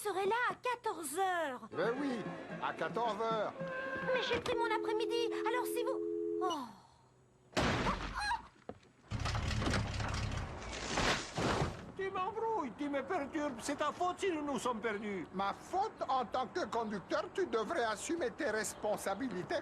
serai là à 14 heures. Ben oui, à 14 heures. Mais j'ai pris mon après-midi, alors c'est vous... Oh. Tu m'embrouilles, tu me perturbes. C'est ta faute si nous nous sommes perdus. Ma faute en tant que conducteur, tu devrais assumer tes responsabilités.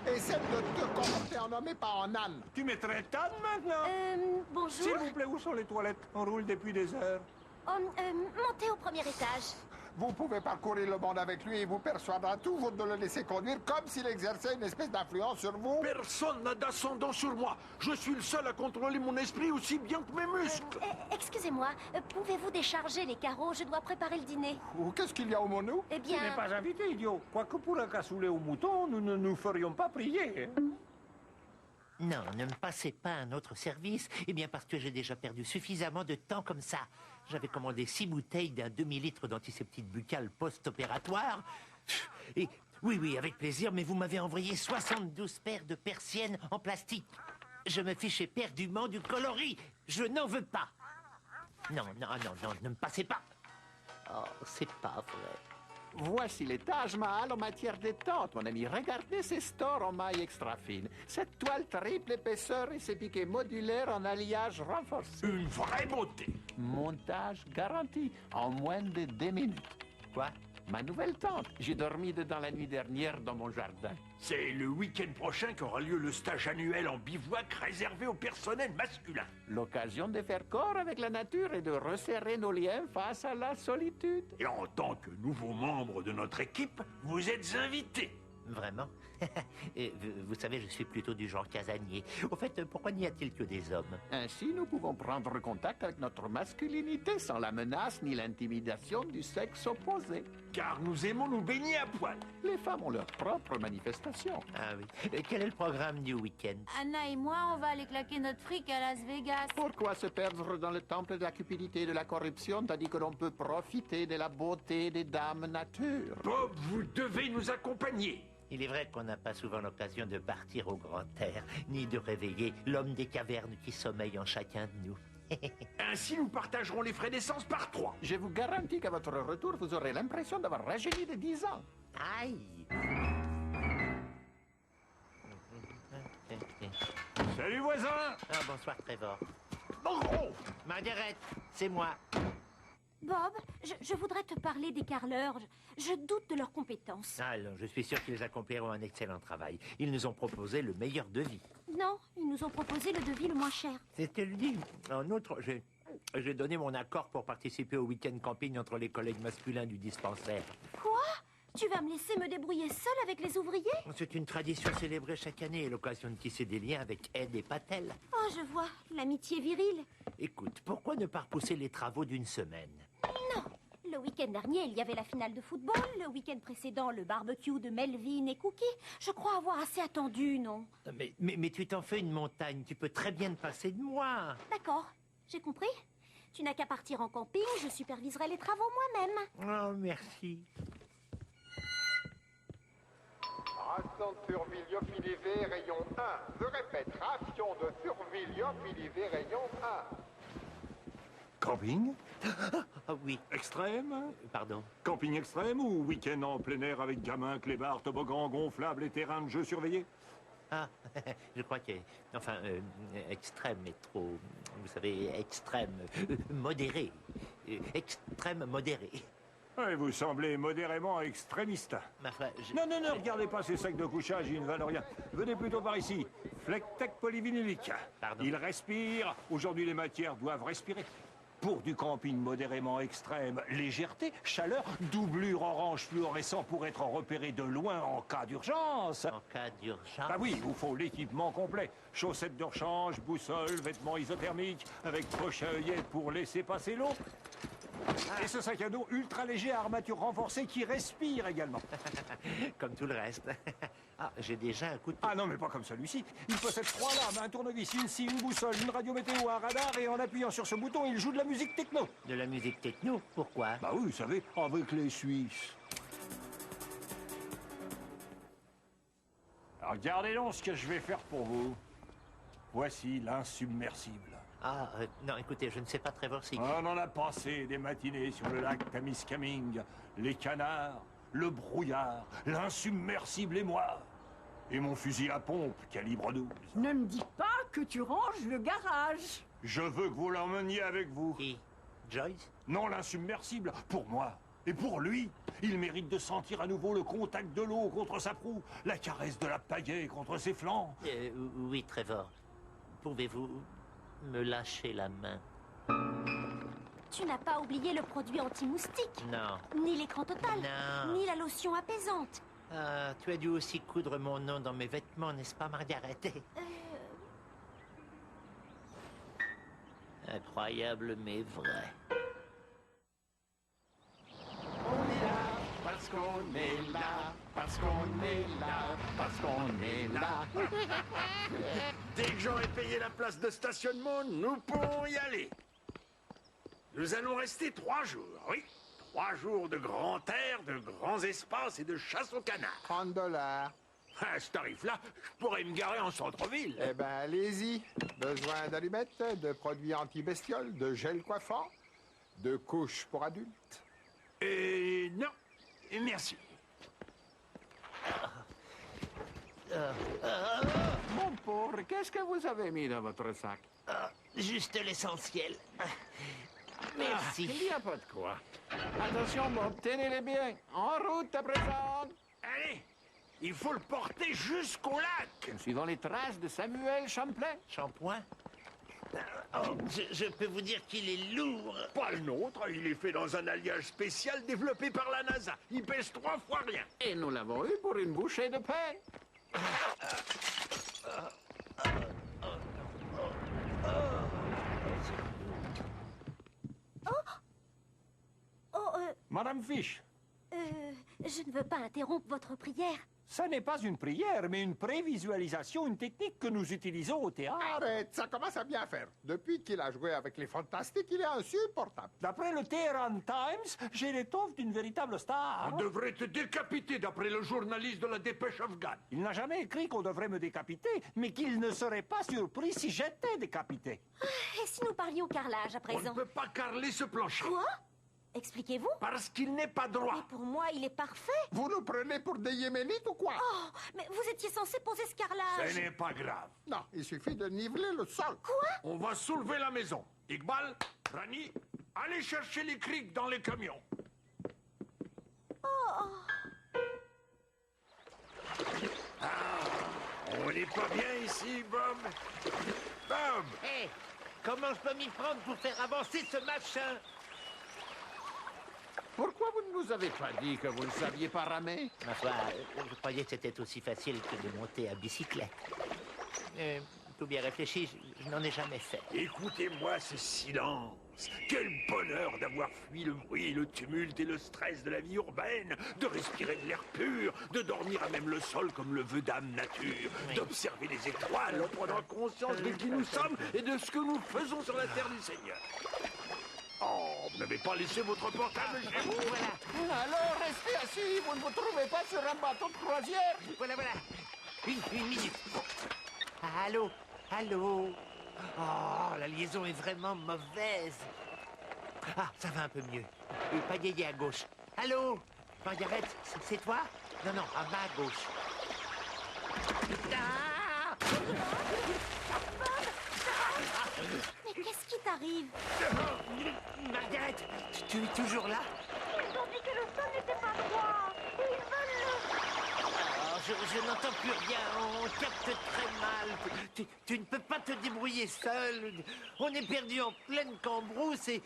Et celle de te comporter en homme et pas en âne. Tu me traites d'âne maintenant? Bonjour. S'il vous plaît, où sont les toilettes? On roule depuis des heures. Montez au premier étage. Vous pouvez parcourir le monde avec lui et vous persuadera toujours de le laisser conduire comme s'il exerçait une espèce d'influence sur vous. Personne n'a d'ascendant sur moi. Je suis le seul à contrôler mon esprit aussi bien que mes muscles. Excusez-moi, pouvez-vous décharger les carreaux? Je dois préparer le dîner. Ou qu'est-ce qu'il y a au mono? Eh Tu n'es bien... pas invité, idiot. Quoique pour un cassoulet au mouton, nous ne nous ferions pas prier. Non, ne me passez pas un autre service. Eh bien, parce que j'ai déjà perdu suffisamment de temps comme ça. J'avais commandé 6 bouteilles d'un demi-litre d'antiseptique buccal post-opératoire. Et oui, avec plaisir, mais vous m'avez envoyé 72 paires de persiennes en plastique. Je me fiche éperdument du coloris. Je n'en veux pas. Non, ne me passez pas. Oh, c'est pas vrai. Voici les Taj Mahal en matière détente, mon ami. Regardez ces stores en maille extra fine. Cette toile triple épaisseur et ces piquets modulaires en alliage renforcé. Une vraie beauté. Montage garanti en moins de 10 minutes. Quoi? Ma nouvelle tente. J'ai dormi dedans la nuit dernière dans mon jardin. C'est le week-end prochain qu'aura lieu le stage annuel en bivouac réservé au personnel masculin. L'occasion de faire corps avec la nature et de resserrer nos liens face à la solitude. Et en tant que nouveau membre de notre équipe, vous êtes invité. Vraiment? Et vous savez, je suis plutôt du genre casanier. Au fait, pourquoi n'y a-t-il que des hommes? Ainsi, nous pouvons prendre contact avec notre masculinité sans la menace ni l'intimidation du sexe opposé. Car nous aimons nous baigner à poil. Les femmes ont leur propre manifestation. Ah oui. Quel est le programme du week-end? Anna et moi, on va aller claquer notre fric à Las Vegas. Pourquoi se perdre dans le temple de la cupidité et de la corruption tandis que l'on peut profiter de la beauté des dames nature? Bob, vous devez nous accompagner. Il est vrai qu'on n'a pas souvent l'occasion de partir au grand air, ni de réveiller l'homme des cavernes qui sommeille en chacun de nous. Ainsi, nous partagerons les frais d'essence par 3. Je vous garantis qu'à votre retour, vous aurez l'impression d'avoir rajeuni de 10 ans. Aïe! Salut, voisin! Ah, bonsoir, Trevor. Oh, Margaret, c'est moi. Bob, je voudrais te parler des carleurs. Je doute de leurs compétences. Alors, je suis sûr qu'ils accompliront un excellent travail. Ils nous ont proposé le meilleur devis. Non, ils nous ont proposé le devis le moins cher. C'est ce qu'elle dit. En outre, j'ai donné mon accord pour participer au week-end camping entre les collègues masculins du dispensaire. Quoi? Tu vas me laisser me débrouiller seule avec les ouvriers? C'est une tradition célébrée chaque année et l'occasion de tisser des liens avec Ed et Patel. Oh, je vois, l'amitié virile. Écoute, pourquoi ne pas repousser les travaux d'une semaine? Non, le week-end dernier, il y avait la finale de football. Le week-end précédent, le barbecue de Melvin et Cookie. Je crois avoir assez attendu, non? Mais tu t'en fais une montagne. Tu peux très bien te passer de moi. D'accord, j'ai compris. Tu n'as qu'à partir en camping, je superviserai les travaux moi-même. Oh, merci. Ration de survie lyophilisé, rayon 1. Je répète, ration de survie lyophilisé, rayon 1. Camping? Ah oui, Extrême? pardon. Camping extrême ou week-end en plein air avec gamins, clébards, toboggans gonflables et terrains de jeu surveillés? Ah, je crois que... Enfin, extrême est trop... Vous savez, extrême... modéré. Extrême modéré. Ouais, vous semblez modérément extrémiste. Ma foi, Non, ne regardez pas ces sacs de couchage, ils ne valent rien. Venez plutôt par ici. Flectec polyvinylique. Pardon. Il respire. Aujourd'hui, les matières doivent respirer. Pour du camping modérément extrême, légèreté, chaleur, doublure orange fluorescent pour être repéré de loin en cas d'urgence. En cas d'urgence... Ah oui, il vous faut l'équipement complet. Chaussettes de rechange, boussole, vêtements isothermiques, avec poche à œillette pour laisser passer l'eau. Et ce sac à dos ultra léger à armature renforcée qui respire également. Comme tout le reste. Ah, j'ai déjà un couteau. Ah non, mais pas comme celui-ci. Il possède 3 lames, un tournevis, une scie, une boussole, une radio météo, un radar, et en appuyant sur ce bouton, il joue de la musique techno. De la musique techno? Pourquoi? Bah oui, vous savez, avec les Suisses. Regardez donc ce que je vais faire pour vous. Voici l'insubmersible. Ah, non, écoutez, je ne sais pas, Trevor, si... On en a passé des matinées sur le lac Temiskaming, les canards, le brouillard, l'insubmersible et moi. Et mon fusil à pompe, calibre 12. Ne me dis pas que tu ranges le garage. Je veux que vous l'emmeniez avec vous. Qui? Joyce? Non, l'insubmersible, pour moi. Et pour lui, il mérite de sentir à nouveau le contact de l'eau contre sa proue, la caresse de la pagaie contre ses flancs. Oui, Trevor. Pouvez-vous me lâcher la main? Tu n'as pas oublié le produit anti-moustique, Non. ni l'écran total, Non. ni la lotion apaisante. Ah, tu as dû aussi coudre mon nom dans mes vêtements, n'est-ce pas, Margaret? Incroyable, mais vrai. On est là, parce qu'on est là, parce qu'on est là, parce qu'on est là. Dès que j'aurai payé la place de stationnement, nous pourrons y aller. Nous allons rester 3 jours, oui. 3 jours de grand air, de grands espaces et de chasse aux canards. 30 $. À ce tarif-là, je pourrais me garer en centre-ville. Eh ben, allez-y. Besoin d'allumettes, de produits anti-bestioles, de gel coiffant, de couches pour adultes. Et non, merci. Mon pauvre, qu'est-ce que vous avez mis dans votre sac? Juste l'essentiel. Merci. Il n'y a pas de quoi. Attention, Bob, tenez-les bien. En route à présent. Allez, il faut le porter jusqu'au lac. Suivant les traces de Samuel Champlain. Shampoing? Oh, je peux vous dire qu'il est lourd. Pas le nôtre, il est fait dans un alliage spécial développé par la NASA. Il pèse 3 fois rien. Et nous l'avons eu pour une bouchée de pain. Oh, Madame Fish, je ne veux pas interrompre votre prière. ça n'est pas une prière, mais une prévisualisation, une technique que nous utilisons au théâtre. Arrête, ça commence à bien faire. Depuis qu'il a joué avec les Fantastiques, il est insupportable. D'après le Tehran Times, j'ai l'étoffe d'une véritable star. On devrait te décapiter d'après le journaliste de la dépêche afghane. Il n'a jamais écrit qu'on devrait me décapiter, mais qu'il ne serait pas surpris si j'étais décapité. Et si nous parlions carrelage à On ne présent? peut pas carreler ce plancher. Quoi? Expliquez-vous. Parce qu'il n'est pas Mais droit. pour moi, il est parfait. Vous nous prenez pour des Yéménites ou quoi? Oh, mais vous étiez censé poser ce carrelage. Ce n'est pas grave. Non, il suffit de niveler le sol. On va soulever la maison. Iqbal, Rani, allez chercher les criques dans les camions. On n'est pas bien ici, Bob. Bob! Hé, comment je peux m'y prendre pour faire avancer ce machin? Pourquoi vous ne nous avez pas dit que vous ne saviez pas ramer? Ma foi, je croyais que c'était aussi facile que de monter à bicyclette. Tout bien réfléchi, je n'en ai jamais fait. Écoutez-moi ce silence. Quel bonheur d'avoir fui le bruit, le tumulte et le stress de la vie urbaine, de respirer de l'air pur, de dormir à même le sol comme le veut Dame Nature, d'observer les étoiles en prenant conscience de qui nous sommes et de ce que nous faisons sur la terre du Seigneur. Oh, vous n'avez pas laissé votre portable chez vous? Voilà, Alors restez assis, vous ne vous trouvez pas sur un bateau de croisière? voilà. Une minute. Allô? Allô? Oh, la liaison est vraiment mauvaise. Ah, ça va un peu mieux. Pagayer à gauche. Allô? Margaret, c'est toi? Non, à ma gauche. Ah! Mais qu'est-ce qui t'arrive? Margaret, tu es toujours là? Ils ont dit que le sol n'était pas droit. Ils veulent Je n'entends plus rien, on capte très mal. Tu ne peux pas te débrouiller seul. On est perdu en pleine cambrousse et...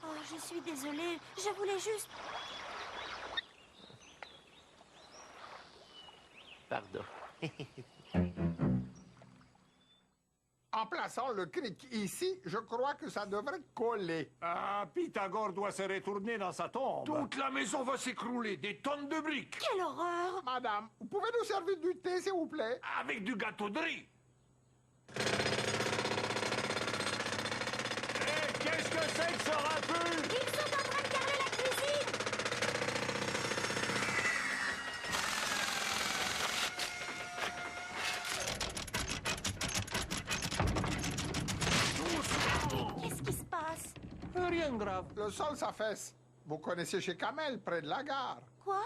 Oh, je suis désolée. Je voulais juste... Pardon. En plaçant le cric ici, je crois que ça devrait coller. Ah, Pythagore doit se retourner dans sa tombe. Toute la maison va s'écrouler, des tonnes de briques, Quelle horreur! Madame, vous pouvez nous servir du thé, s'il vous plaît? avec du gâteau de riz. Qu'est-ce que c'est que ce raffut? Ils sont en train de carrer la cuisine! Tous rien de grave. Le sol s'affaisse. Vous connaissez chez Kamel, près de la gare. Quoi?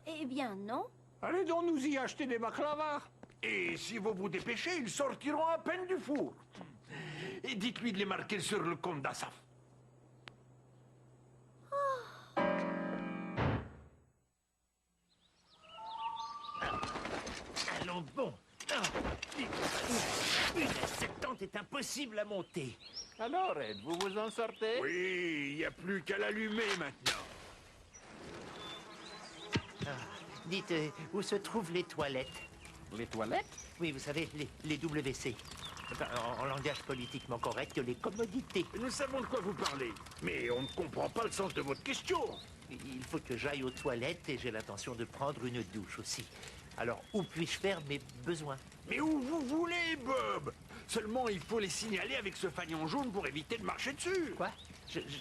Eh bien, non. Allez donc nous y acheter des baklavas. Et si vous vous dépêchez, ils sortiront à peine du four. Et dites-lui de les marquer sur le compte d'Assaf. Allons bon. Ah, cette tente est impossible à monter. Alors, Ed, vous vous en sortez? Oui, il n'y a plus qu'à l'allumer maintenant. Dites, où se trouvent les toilettes? Les toilettes? Oui, vous savez, les WC. Enfin, en langage politiquement correct, les commodités. Nous savons de quoi vous parlez, mais on ne comprend pas le sens de votre question. Il faut que j'aille aux toilettes et j'ai l'intention de prendre une douche aussi. Alors, où puis-je faire mes besoins? Mais où vous voulez, Bob? Seulement, il faut les signaler avec ce fanion jaune pour éviter de marcher dessus. Quoi?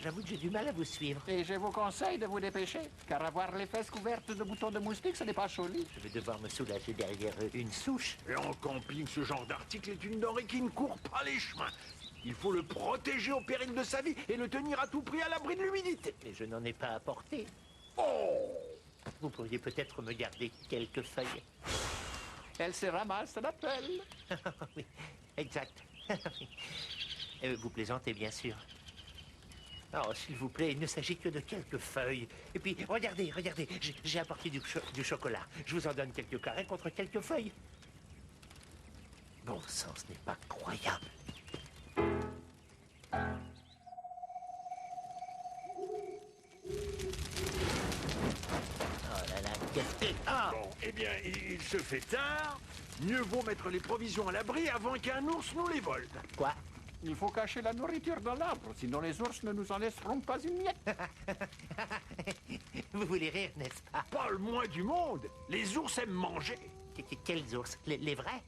J'avoue que j'ai du mal à vous suivre. Et je vous conseille de vous dépêcher, car avoir les fesses couvertes de boutons de moustique, ce n'est pas joli. Je vais devoir me soulager derrière une souche. Et en camping, ce genre d'article est une denrée qui ne court pas les chemins. Il faut le protéger au péril de sa vie et le tenir à tout prix à l'abri de l'humidité. Mais je n'en ai pas apporté. Oh! Vous pourriez peut-être me garder quelques feuilles. Elle se ramasse la pelle. Oui, exact. Vous plaisantez, bien sûr. Oh, s'il vous plaît, il ne s'agit que de quelques feuilles. Et puis, regardez, j'ai apporté du chocolat. Je vous en donne quelques carrés contre quelques feuilles. Bon sang, ce n'est pas croyable. Oh là là, qu'est-ce que... Ah! Bon, eh bien, il se fait tard. Mieux vaut mettre les provisions à l'abri avant qu'un ours nous les vole. Quoi? Il faut cacher la nourriture dans l'arbre, sinon les ours ne nous en laisseront pas une miette. Vous voulez rire, n'est-ce pas? Pas le moins du monde. Les ours aiment manger. Quels ours? Les vrais?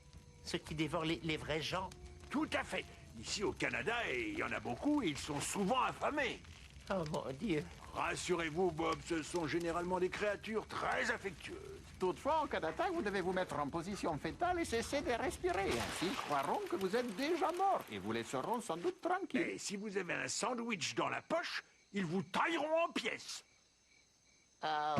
Ceux qui dévorent les vrais gens? Tout à fait. Ici au Canada, et il y en a beaucoup, ils sont souvent affamés. Oh mon Dieu. Rassurez-vous, Bob, ce sont généralement des créatures très affectueuses. Toutefois, en cas d'attaque, vous devez vous mettre en position fétale et cesser de respirer. Ainsi, ils croiront que vous êtes déjà mort et vous laisseront sans doute tranquille. Et si vous avez un sandwich dans la poche, ils vous tailleront en pièces. Oh.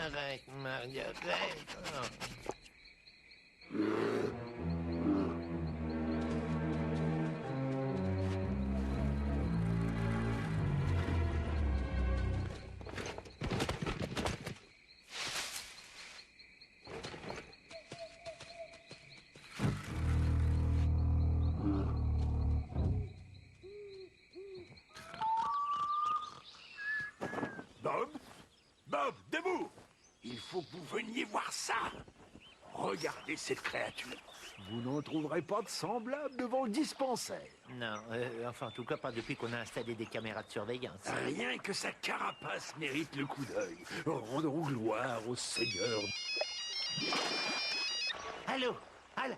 Arrête, Marguerite. Oh. Bob, debout! Il faut que vous veniez voir ça. Regardez cette créature. Vous n'en trouverez pas de semblable devant le dispensaire. Non, enfin, en tout cas, pas depuis qu'on a installé des caméras de surveillance. Rien que sa carapace mérite le coup d'œil. Rendons gloire au Seigneur. Allô?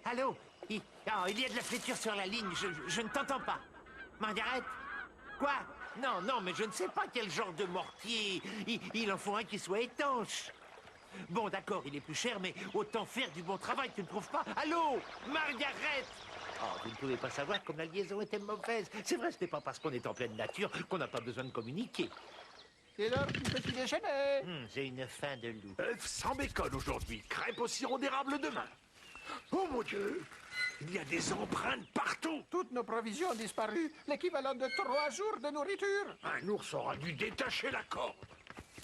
Allô? Il y a de la friture sur la ligne, je ne t'entends pas. Margaret? Quoi? Non, mais je ne sais pas quel genre de mortier. Il en faut un qui soit étanche. Bon, d'accord, il est plus cher, mais autant faire du bon travail, tu ne trouves pas? Allô? Margaret? Oh, vous ne pouvez pas savoir comme la liaison était mauvaise. C'est vrai, ce n'est pas parce qu'on est en pleine nature qu'on n'a pas besoin de communiquer. C'est l'heure du petit déjeuner. J'ai une faim de loup. Œufs sans bacon aujourd'hui, crêpes au sirop d'érable demain. Oh mon Dieu! Il y a des empreintes partout! Toutes nos provisions ont disparu, l'équivalent de 3 jours de nourriture. Un ours aura dû détacher la corde.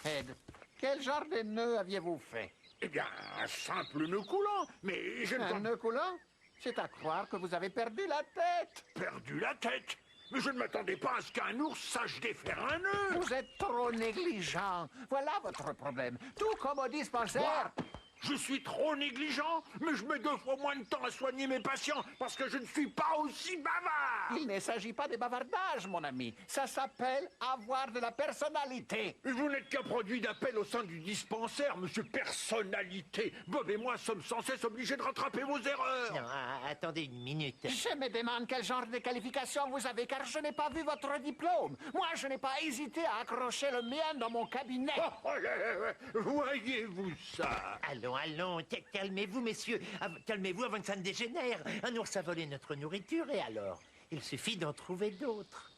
Ed, quel genre de nœud aviez-vous fait? Eh bien, un simple nœud coulant, mais je ne Un nœud coulant? C'est à croire que vous avez perdu la tête. perdu la tête. Mais je ne m'attendais pas à ce qu'un ours sache défaire un nœud. Vous êtes trop négligent. Voilà votre problème. Tout comme au dispensaire. Quoi? Je suis trop négligent, mais je mets 2 fois moins de temps à soigner mes patients parce que je ne suis pas aussi bavard. Il ne s'agit pas de bavardage, mon ami. Ça s'appelle avoir de la personnalité. Vous n'êtes qu'un produit d'appel au sein du dispensaire, monsieur Personnalité. Bob et moi sommes sans cesse obligés de rattraper vos erreurs. Non, attendez une minute. Je me demande quel genre de qualification vous avez, car je n'ai pas vu votre diplôme. Moi, je n'ai pas hésité à accrocher le mien dans mon cabinet. Oh là là, voyez-vous ça? Allons, allons, calmez-vous, messieurs. Calmez-vous avant que ça ne dégénère. Un ours a volé notre nourriture, et alors? Il suffit d'en trouver d'autres.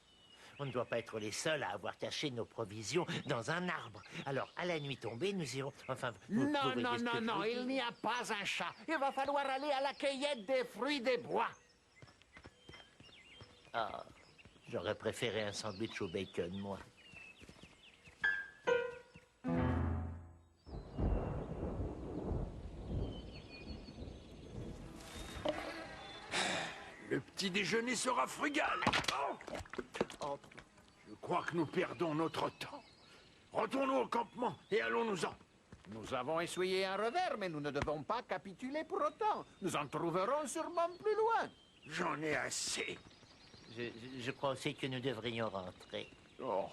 On ne doit pas être les seuls à avoir caché nos provisions dans un arbre. Alors, à la nuit tombée, nous irons... Enfin, vous Non, voyez non, ce que non, je non, veux il dire. n'y a pas un chat. Il va falloir aller à la cueillette des fruits des bois. Ah, j'aurais préféré un sandwich au bacon, moi. Le petit déjeuner sera frugal. Oh, je crois que nous perdons notre temps. Retournons au campement et allons-nous-en. Nous avons essuyé un revers, mais nous ne devons pas capituler pour autant. Nous en trouverons sûrement plus loin. J'en ai assez. Je crois aussi que nous devrions rentrer. Oh.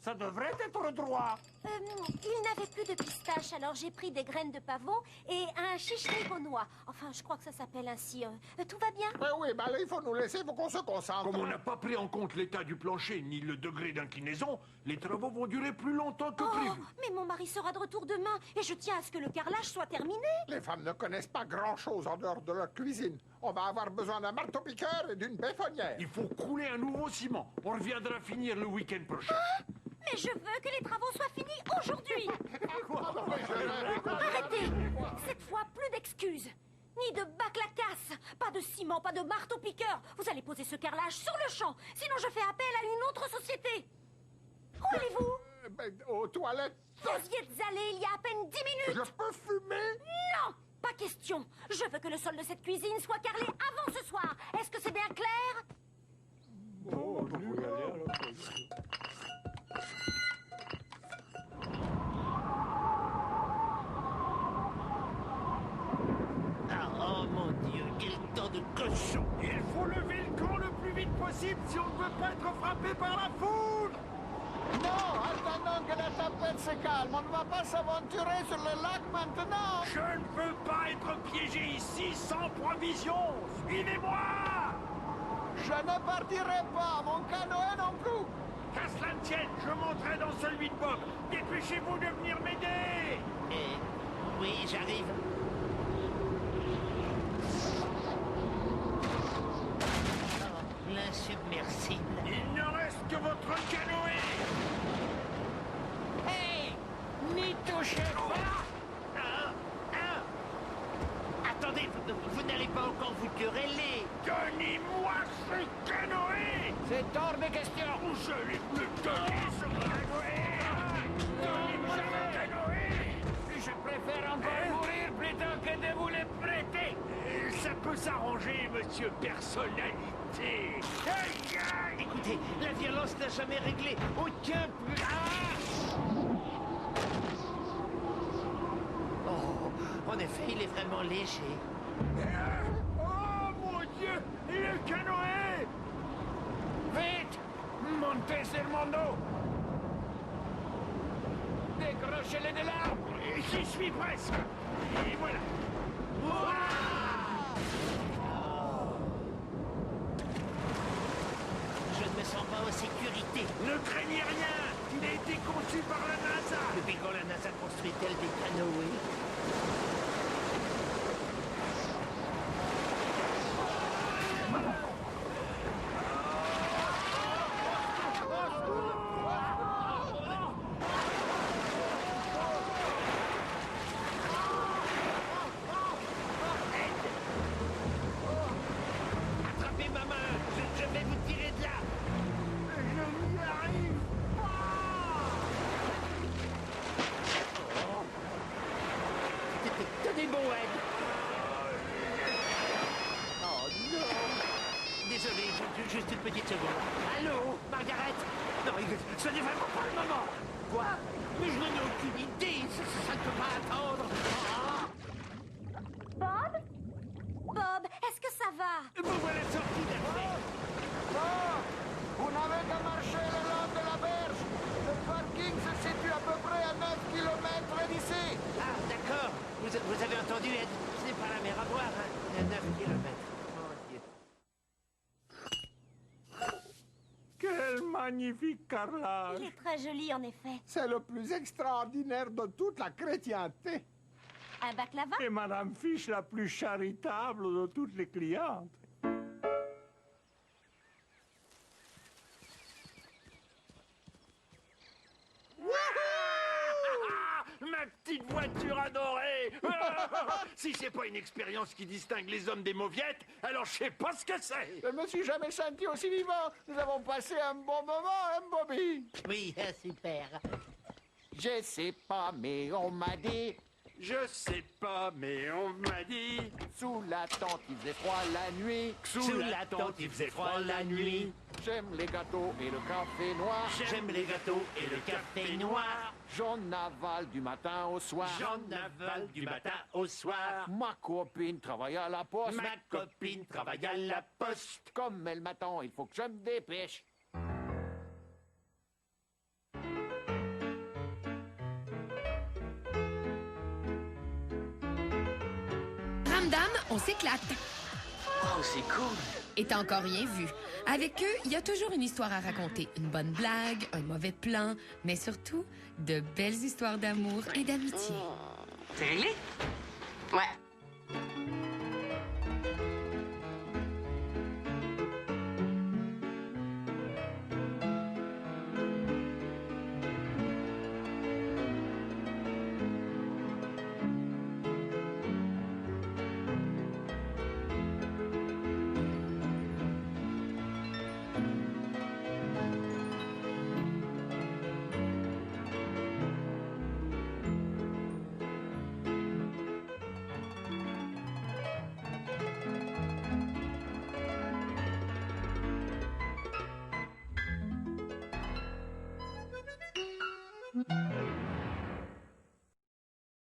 Ça devrait être droit. Il n'avait plus de pistaches, alors j'ai pris des graines de pavot et un chichenik aux noix. Enfin, je crois que ça s'appelle ainsi. Tout va bien? Oui, bah là, il faut nous laisser pour qu'on se concentre. Comme on n'a pas pris en compte l'état du plancher ni le degré d'inclinaison, les travaux vont durer plus longtemps que Oh, prévu. mais mon mari sera de retour demain et je tiens à ce que le carrelage soit terminé. Les femmes ne connaissent pas grand-chose en dehors de leur cuisine. On va avoir besoin d'un marteau-piqueur et d'une béfonnière. Il faut couler un nouveau ciment. On reviendra finir le week-end prochain. Mais je veux que les travaux soient finis aujourd'hui. Arrêtez! Cette fois, plus d'excuses. Ni de bac la casse. Pas de ciment, pas de marteau-piqueur. Vous allez poser ce carrelage sur le champ. Sinon, je fais appel à une autre société. Où allez-vous? Aux toilettes, Vous y êtes allé il y a à peine 10 minutes. je peux fumer? Non! Pas question. Je veux que le sol de cette cuisine soit carrelé avant ce soir. Est-ce que c'est bien clair? Ah, oh mon Dieu, quel temps de cochon! Il faut lever le camp le plus vite possible si on ne veut pas être frappé par la foule. Non, attendons que la tempête se calme. On ne va pas s'aventurer sur le lac maintenant. Je ne veux pas être piégé ici sans provisions. Suivez-moi. Je ne partirai pas. Mon canoë non plus. Qu'à cela ne tienne, je monterai dans celui de Bob. Dépêchez-vous de venir m'aider. Oui, j'arrive. Oh, l'insubmersible. Il ne reste que votre canoë. Hey! N'y touchez pas! Attendez, vous n'allez pas encore vous quereller. Donnez-moi ce canoë. C'est hors de question. Je l'ai plus donné ce canoë. Donnez-moi ce canoë. Je préfère encore mourir plutôt que de vous le prêter. Ça peut s'arranger, monsieur Personnalité. Aïe, aïe. Écoutez, la violence n'a jamais réglé aucun plus... Oh, en effet, il est vraiment léger. Oh mon Dieu, le canoë. Vite! Montez sur mon dos! Décrochez-les de l'arbre! J'y suis presque. Et voilà. Je ne me sens pas en sécurité. Ne craignez rien. Il a été conçu par la NASA. Depuis quand la NASA construit-elle des canoës? Attrapez ma main. Je vais vous tirer de là. Je n'y arrive Tenez bon, Ed. Oh non. Désolé, juste une petite seconde. Allô, Margaret? Non, ce n'est vraiment pas le moment. Quoi? Mais je n'en ai aucune idée. Ça ne peut pas attendre. Ah. vous avez entendu, Ed? Ce n'est pas la mer à boire, hein. 9 kilomètres. Mon Dieu. Quel magnifique carrelage! Il est très joli, en effet. C'est le plus extraordinaire de toute la chrétienté. Un baklava? Et Madame Fiche la plus charitable de toutes les clientes. Ma petite voiture adorée. Si c'est pas une expérience qui distingue les hommes des mauviettes, alors je sais pas ce que c'est. Je ne me suis jamais senti aussi vivant. Nous avons passé un bon moment, hein, Bobby? Oui, super. Je sais pas, mais on m'a dit. Je sais pas, mais on m'a dit. Sous la tente, il faisait froid la nuit. Sous la tente, il faisait froid la nuit. J'aime les gâteaux et le café noir. J'aime les gâteaux et le café noir. J'en avale du matin au soir. J'en avale du matin au soir. Ma copine travaille à la poste. Ma copine travaille à la poste. Comme elle m'attend, il faut que je me dépêche. Ramdam, on s'éclate. Oh, c'est cool. Et t'as encore rien vu. Avec eux, il y a toujours une histoire à raconter. Une bonne blague, un mauvais plan, mais surtout, de belles histoires d'amour et d'amitié. C'est réglé? Ouais.